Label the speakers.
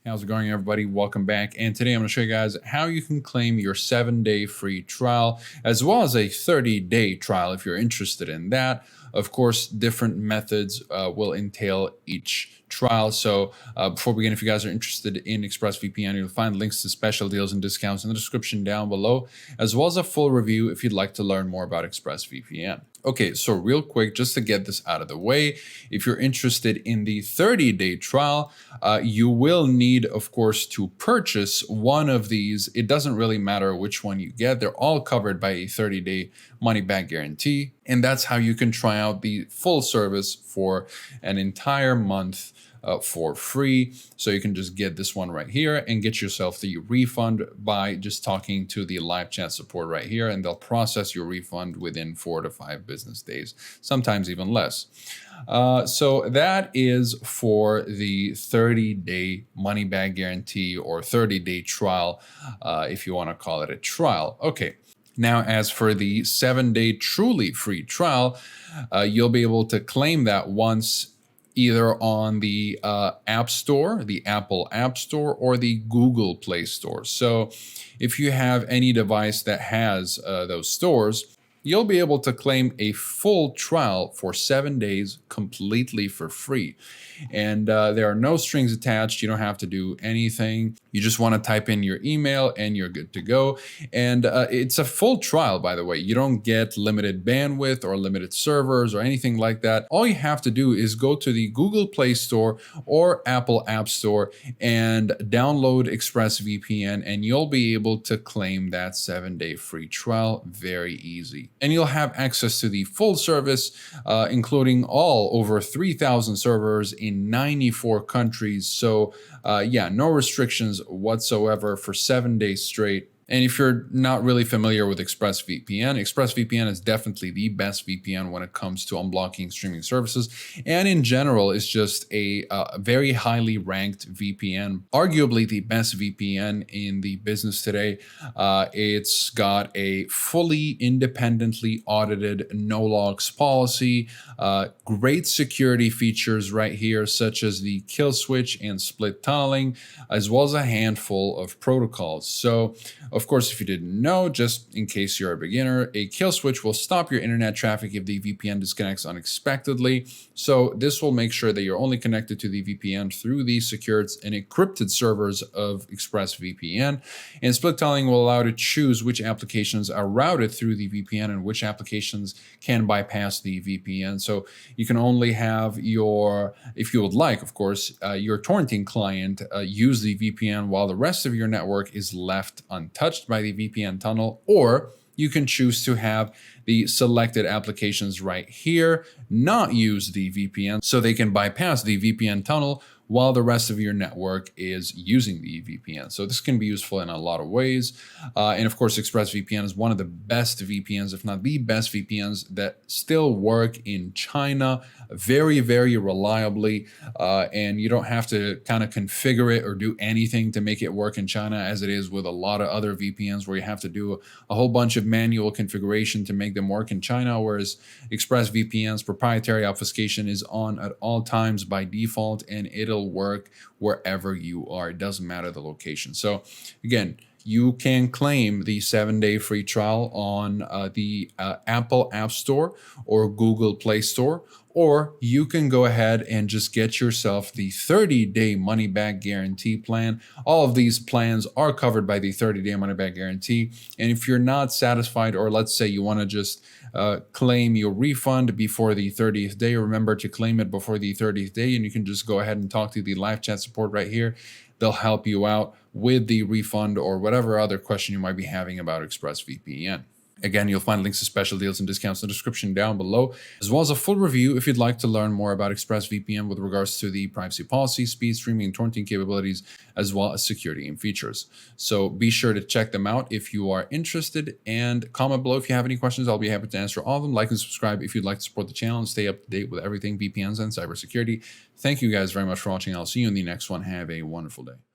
Speaker 1: How's it going, everybody? Welcome back. And today I'm going to show you guys how you can claim your 7-day free trial, as well as a 30-day trial if you're interested in that. Of course, different methods will entail each trial. So before we begin, if you guys are interested in ExpressVPN, you'll find links to special deals and discounts in the description down below, as well as a full review if you'd like to learn more about ExpressVPN. Okay, so real quick, just to get this out of the way, if you're interested in the 30-day trial, you will need, of course, to purchase one of these. It doesn't really matter which one you get. They're all covered by a 30-day money-back guarantee. And that's how you can try out the full service for an entire month for free. So you can just get this one right here and get yourself the refund by just talking to the live chat support right here, and they'll process your refund within 4 to 5 business days, sometimes even less. So that is for the 30-day money-back guarantee or 30-day trial, if you want to call it a trial. Okay. Now, as for the 7-day truly free trial, you'll be able to claim that once either on the App Store, the Apple App Store, or the Google Play Store. So if you have any device that has those stores, you'll be able to claim a full trial for 7 days completely for free. And there are no strings attached. You don't have to do anything. You just want to type in your email and you're good to go. And it's a full trial, by the way. You don't get limited bandwidth or limited servers or anything like that. All you have to do is go to the Google Play Store or Apple App Store and download ExpressVPN, and you'll be able to claim that 7-day free trial very easy. And you'll have access to the full service, including all over 3,000 servers in 94 countries. So yeah, no restrictions whatsoever for 7 days straight. And if you're not really familiar with ExpressVPN is definitely the best VPN when it comes to unblocking streaming services. And in general, it's just a very highly ranked VPN, arguably the best VPN in the business today. It's got a fully independently audited no logs policy, great security features right here, such as the kill switch and split tunneling, as well as a handful of protocols. So, of course, if you didn't know, just in case you're a beginner, a kill switch will stop your internet traffic if the VPN disconnects unexpectedly. So this will make sure that you're only connected to the VPN through the secured and encrypted servers of ExpressVPN. And split tunneling will allow you to choose which applications are routed through the VPN and which applications can bypass the VPN. So you can only have your, if you would like, of course, your torrenting client use the VPN while the rest of your network is left untouched by the VPN tunnel, or you can choose to have the selected applications right here not use the VPN so they can bypass the VPN tunnel while the rest of your network is using the VPN. So this can be useful in a lot of ways. And of course, ExpressVPN is one of the best VPNs, if not the best VPNs, that still work in China very, very reliably. And you don't have to kind of configure it or do anything to make it work in China, as it is with a lot of other VPNs where you have to do a whole bunch of manual configuration to make them work in China, whereas ExpressVPN's proprietary obfuscation is on at all times by default, and it'll work wherever you are. It doesn't matter the location. So again, you can claim the 7-day free trial on the Apple App Store or Google Play Store, or you can go ahead and just get yourself the 30-day money-back guarantee plan. All of these plans are covered by the 30-day money-back guarantee. And if you're not satisfied, or let's say you want to just claim your refund before the 30th day, remember to claim it before the 30th day, and you can just go ahead and talk to the live chat support right here. They'll help you out with the refund or whatever other question you might be having about ExpressVPN. Again, you'll find links to special deals and discounts in the description down below, as well as a full review if you'd like to learn more about ExpressVPN with regards to the privacy policy, speed, streaming, and torrenting capabilities, as well as security and features. So be sure to check them out if you are interested, and comment below if you have any questions. I'll be happy to answer all of them. Like and subscribe if you'd like to support the channel and stay up to date with everything VPNs and cybersecurity. Thank you guys very much for watching. I'll see you in the next one. Have a wonderful day.